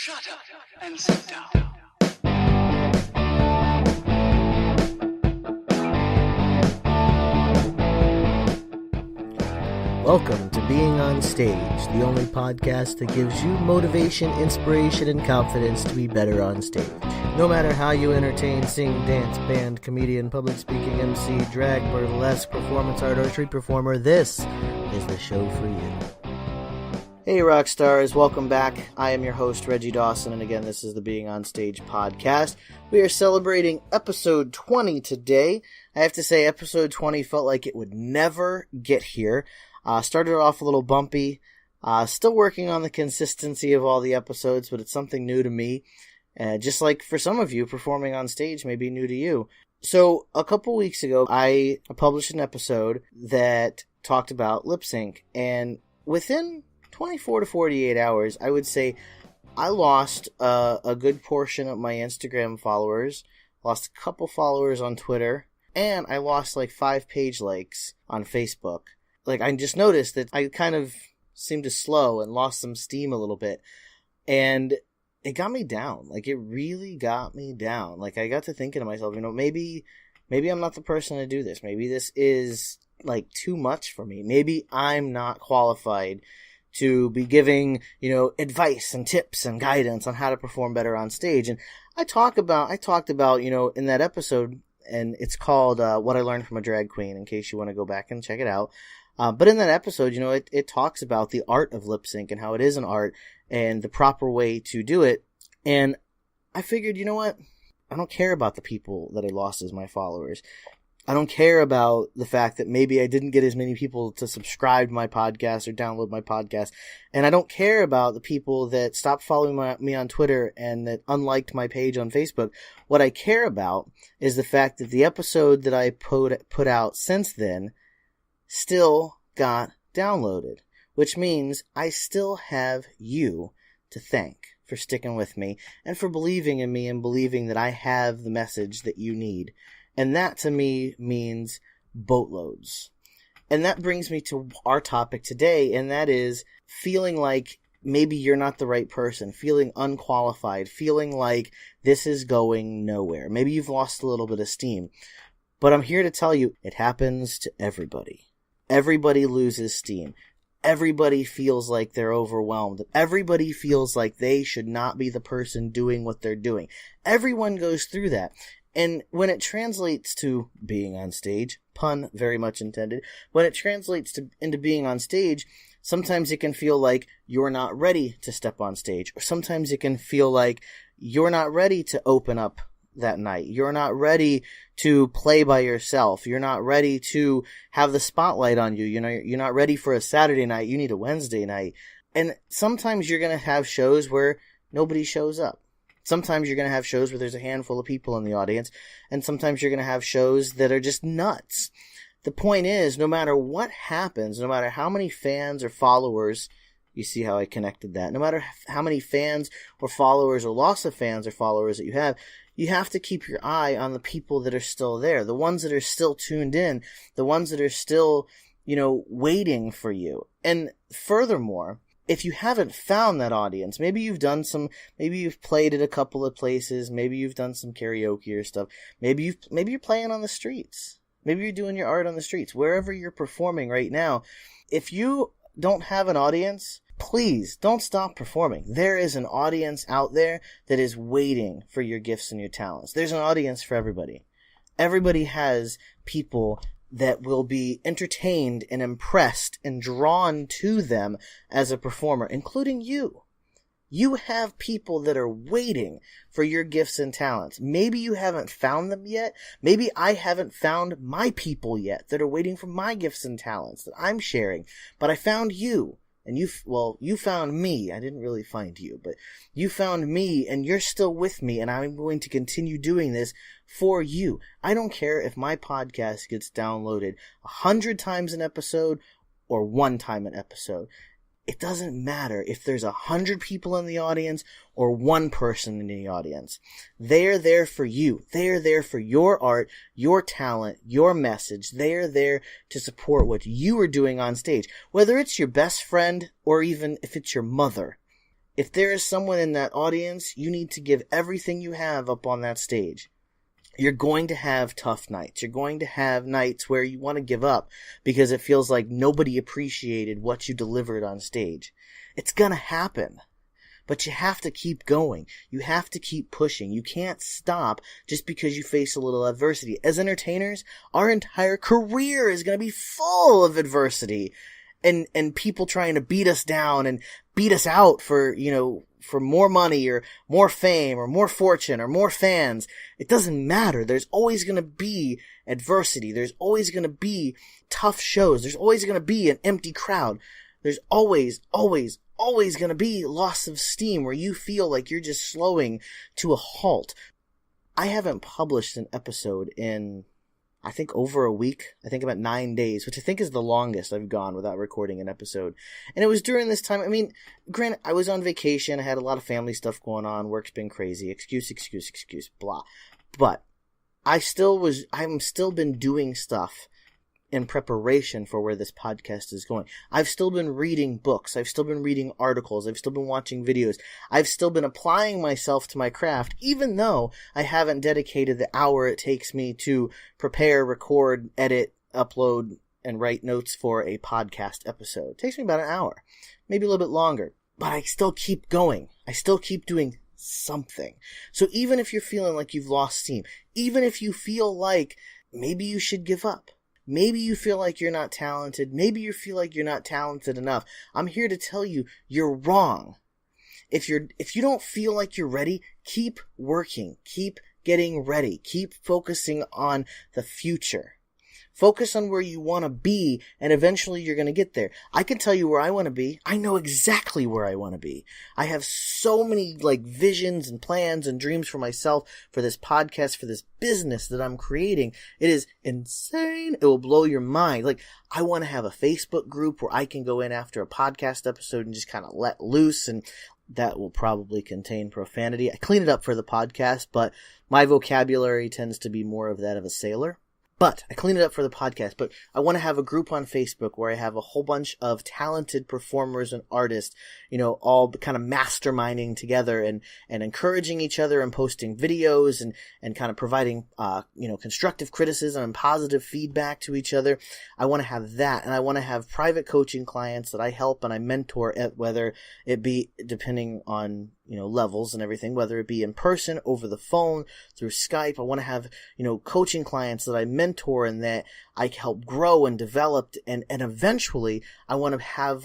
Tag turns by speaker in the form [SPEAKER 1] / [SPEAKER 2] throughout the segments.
[SPEAKER 1] Shut up and sit down.
[SPEAKER 2] Welcome to Being on Stage, the only podcast that gives you motivation, inspiration, and confidence to be better on stage. No matter how you entertain, sing, dance, band, comedian, public speaking, MC, drag, burlesque, performance art, or street performer, this is the show for you. Hey rock stars, welcome back. I am your host, Reggie Dawson, and again, this is the Being on Stage podcast. We are celebrating episode 20 today. I have to say, episode 20 felt like it would never get here. Started off a little bumpy. Still working on the consistency of all the episodes, but it's something new to me. Just like for some of you, performing on stage may be new to you. So a couple weeks ago, I published an episode that talked about lip sync, and within 24 to 48 hours, I would say I lost a good portion of my Instagram followers, lost a couple followers on Twitter, and I lost like 5 page likes on Facebook. Like, I just noticed that I kind of seemed to slow and lost some steam a little bit. And it got me down. Like, it really got me down. Like, I got to thinking to myself, maybe I'm not the person to do this. Maybe this is, like, too much for me. Maybe I'm not qualified to be giving, advice and tips and guidance on how to perform better on stage. And I talked about, in that episode, and it's called What I Learned from a Drag Queen, in case you want to go back and check it out. But in that episode, it talks about the art of lip sync and how it is an art and the proper way to do it. And I figured, you know what? I don't care about the people that I lost as my followers. I don't care about the fact that maybe I didn't get as many people to subscribe to my podcast or download my podcast. And I don't care about the people that stopped following me on Twitter and that unliked my page on Facebook. What I care about is the fact that the episode that I put out since then still got downloaded, which means I still have you to thank for sticking with me and for believing in me and believing that I have the message that you need. And that to me means boatloads. And that brings me to our topic today, and that is feeling like maybe you're not the right person, feeling unqualified, feeling like this is going nowhere. Maybe you've lost a little bit of steam. But I'm here to tell you, it happens to everybody. Everybody loses steam. Everybody feels like they're overwhelmed. Everybody feels like they should not be the person doing what they're doing. Everyone goes through that. And when it translates to being on stage, pun very much intended, when it translates into being on stage, sometimes it can feel like you're not ready to step on stage. Or sometimes it can feel like you're not ready to open up that night. You're not ready to play by yourself. You're not ready to have the spotlight on you. You're not ready for a Saturday night. You need a Wednesday night. And sometimes you're going to have shows where nobody shows up. Sometimes you're going to have shows where there's a handful of people in the audience. And sometimes you're going to have shows that are just nuts. The point is, no matter what happens, no matter how many fans or followers, you see how I connected that, no matter how many fans or followers or loss of fans or followers that you have to keep your eye on the people that are still there, the ones that are still tuned in, the ones that are still, waiting for you. And furthermore, if you haven't found that audience, maybe you've played at a couple of places, maybe you've done some karaoke or stuff, maybe you're playing on the streets, maybe you're doing your art on the streets, wherever you're performing right now. If you don't have an audience, please don't stop performing. There is an audience out there that is waiting for your gifts and your talents. There's an audience for everybody. Everybody has people that will be entertained and impressed and drawn to them as a performer, including you. You have people that are waiting for your gifts and talents. Maybe you haven't found them yet. Maybe I haven't found my people yet that are waiting for my gifts and talents that I'm sharing. But I found you. And you found me. I didn't really find you, but you found me and you're still with me, and I'm going to continue doing this for you. I don't care if my podcast gets downloaded 100 times an episode or 1 time an episode. It doesn't matter if there's 100 people in the audience or 1 person in the audience. They're there for you. They're there for your art, your talent, your message. They're there to support what you are doing on stage. Whether it's your best friend or even if it's your mother, If there is someone in that audience, you need to give everything you have up on that stage. You're going to have tough nights. You're going to have nights where you want to give up because it feels like nobody appreciated what you delivered on stage. It's going to happen. But you have to keep going. You have to keep pushing. You can't stop just because you face a little adversity. As entertainers, our entire career is going to be full of adversity and people trying to beat us down and beat us out for, for more money or more fame or more fortune or more fans. It doesn't matter. There's always going to be adversity. There's always going to be tough shows. There's always going to be an empty crowd. There's always going to be loss of steam where you feel like you're just slowing to a halt. I haven't published an episode in, I think, over a week. I think about 9 days, which I think is the longest I've gone without recording an episode. And it was during this time, granted, I was on vacation. I had a lot of family stuff going on. Work's been crazy. Excuse, blah. But I'm still been doing stuff in preparation for where this podcast is going. I've still been reading books. I've still been reading articles. I've still been watching videos. I've still been applying myself to my craft, even though I haven't dedicated the hour it takes me to prepare, record, edit, upload, and write notes for a podcast episode. It takes me about an hour, maybe a little bit longer, but I still keep going. I still keep doing something. So even if you're feeling like you've lost steam, even if you feel like maybe you should give up, maybe you feel like you're not talented. Maybe you feel like you're not talented enough. I'm here to tell you you're wrong. If you don't feel like you're ready, keep working. Keep getting ready. Keep focusing on the future. Focus on where you want to be, and eventually you're going to get there. I can tell you where I want to be. I know exactly where I want to be. I have so many visions and plans and dreams for myself, for this podcast, for this business that I'm creating. It is insane. It will blow your mind. I want to have a Facebook group where I can go in after a podcast episode and just kind of let loose, and that will probably contain profanity. I clean it up for the podcast, but my vocabulary tends to be more of that of a sailor. But I clean it up for the podcast, but I want to have a group on Facebook where I have a whole bunch of talented performers and artists, all kind of masterminding together and encouraging each other and posting videos and kind of providing, constructive criticism and positive feedback to each other. I want to have that, and I want to have private coaching clients that I help and I mentor at, whether it be depending on, levels and everything, whether it be in person, over the phone, through Skype. I want to have, coaching clients that I mentor and that I help grow and develop, and eventually I want to have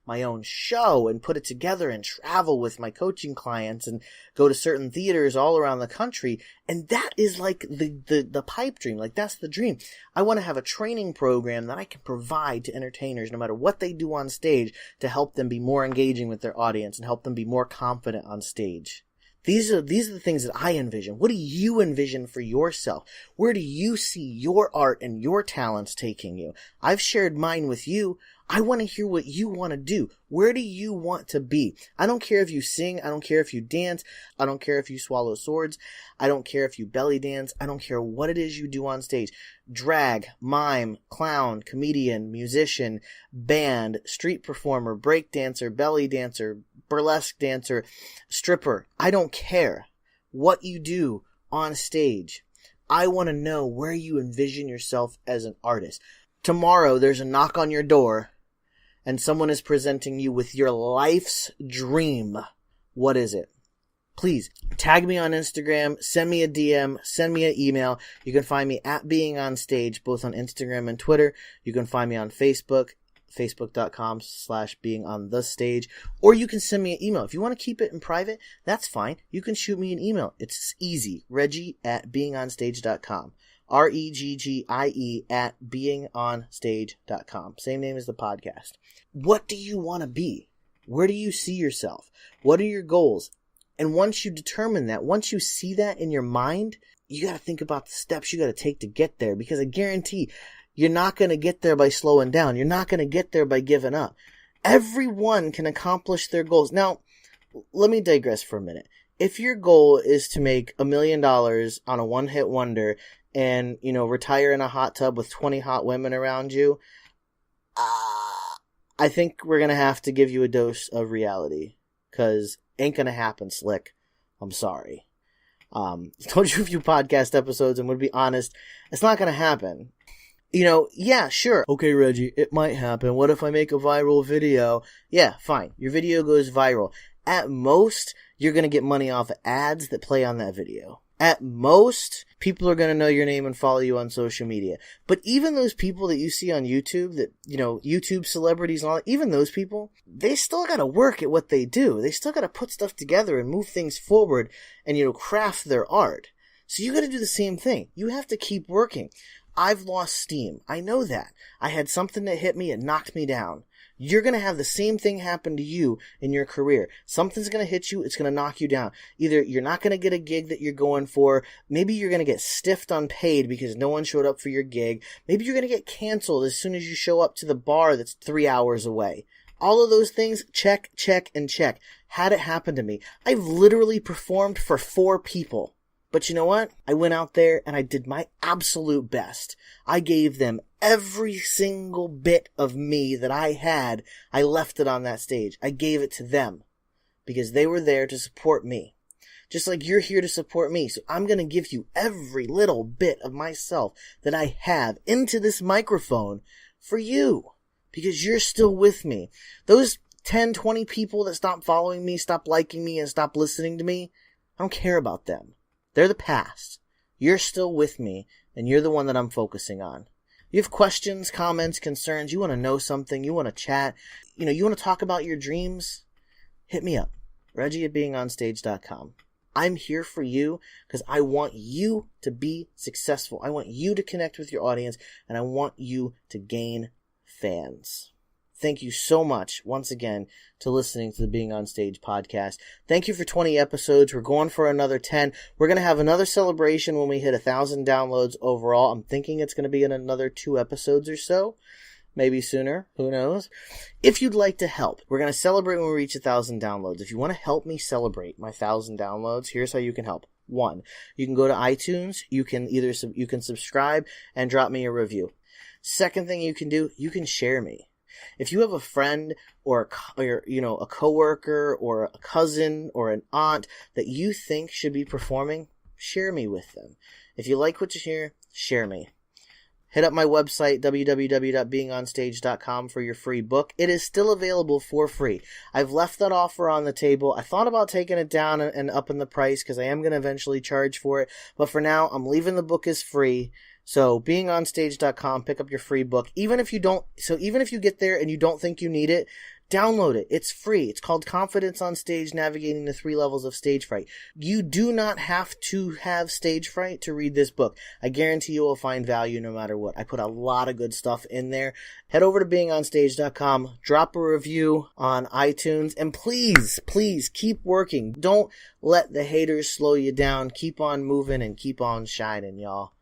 [SPEAKER 2] my own show and put it together and travel with my coaching clients and go to certain theaters all around the country. And that is the pipe dream. That's the dream. I want to have a training program that I can provide to entertainers, no matter what they do on stage, to help them be more engaging with their audience and help them be more confident on stage. These are the things that I envision. What do you envision for yourself? Where do you see your art and your talents taking you? I've shared mine with you. I want to hear what you want to do. Where do you want to be? I don't care if you sing. I don't care if you dance. I don't care if you swallow swords. I don't care if you belly dance. I don't care what it is you do on stage. Drag, mime, clown, comedian, musician, band, street performer, break dancer, belly dancer, burlesque dancer, stripper. I don't care what you do on stage. I want to know where you envision yourself as an artist. Tomorrow there's a knock on your door and someone is presenting you with your life's dream. What is it? Please tag me on Instagram, send me a DM, send me an email. You can find me at Being On Stage, both on Instagram and Twitter. You can find me on Facebook, facebook.com/beingonthestage, or you can send me an email. If you want to keep it in private, that's fine. You can shoot me an email. It's easy. Reggie@beingonstage.com. REGGIE@beingonstage.com. Same name as the podcast. What do you want to be? Where do you see yourself? What are your goals? And once you determine that, once you see that in your mind, you got to think about the steps you got to take to get there, because I guarantee you're not going to get there by slowing down. You're not going to get there by giving up. Everyone can accomplish their goals. Now, let me digress for a minute. If your goal is to make $1 million on a one-hit wonder and, retire in a hot tub with 20 hot women around you, I think we're going to have to give you a dose of reality. because ain't gonna happen, Slick. I'm sorry. Told you a few podcast episodes, and would be honest, it's not gonna happen. Yeah, sure. Okay, Reggie, it might happen. What if I make a viral video? Yeah, fine. Your video goes viral. At most, you're gonna get money off of ads that play on that video. At most, people are going to know your name and follow you on social media. But even those people that you see on YouTube, that, YouTube celebrities and all that, even those people, they still got to work at what they do. They still got to put stuff together and move things forward and, craft their art. So you got to do the same thing. You have to keep working. I've lost steam. I know that. I had something that hit me and knocked me down. You're going to have the same thing happen to you in your career. Something's going to hit you. It's going to knock you down. Either you're not going to get a gig that you're going for. Maybe you're going to get stiffed unpaid because no one showed up for your gig. Maybe you're going to get canceled as soon as you show up to the bar that's 3 hours away. All of those things, check, check, and check. Had it happen to me. I've literally performed for 4 people. But you know what? I went out there and I did my absolute best. I gave them every single bit of me that I had. I left it on that stage. I gave it to them because they were there to support me. Just like you're here to support me. So I'm going to give you every little bit of myself that I have into this microphone for you because you're still with me. Those 10, 20 people that stopped following me, stopped liking me, and stopped listening to me, I don't care about them. They're the past. You're still with me, and you're the one that I'm focusing on. You have questions, comments, concerns, you want to know something, you want to chat, you want to talk about your dreams, hit me up. Reggie@beingonstage.com. I'm here for you because I want you to be successful. I want you to connect with your audience, and I want you to gain fans. Thank you so much, once again, to listening to the Being on Stage podcast. Thank you for 20 episodes. We're going for another 10. We're going to have another celebration when we hit 1,000 downloads overall. I'm thinking it's going to be in another 2 episodes or so. Maybe sooner. Who knows? If you'd like to help, we're going to celebrate when we reach 1,000 downloads. If you want to help me celebrate my 1,000 downloads, here's how you can help. 1, you can go to iTunes. You can subscribe and drop me a review. Second thing you can do, you can share me. If you have a friend or a coworker or a cousin or an aunt that you think should be performing, share me with them. If you like what you hear, share me. Hit up my website, www.beingonstage.com, for your free book. It is still available for free. I've left that offer on the table. I thought about taking it down and upping the price because I am going to eventually charge for it. But for now, I'm leaving the book as free. So beingonstage.com, pick up your free book. Even if you get there and you don't think you need it, download it. It's free. It's called Confidence on Stage, Navigating the 3 Levels of Stage Fright. You do not have to have stage fright to read this book. I guarantee you will find value no matter what. I put a lot of good stuff in there. Head over to beingonstage.com, drop a review on iTunes, and please, please keep working. Don't let the haters slow you down. Keep on moving and keep on shining, y'all.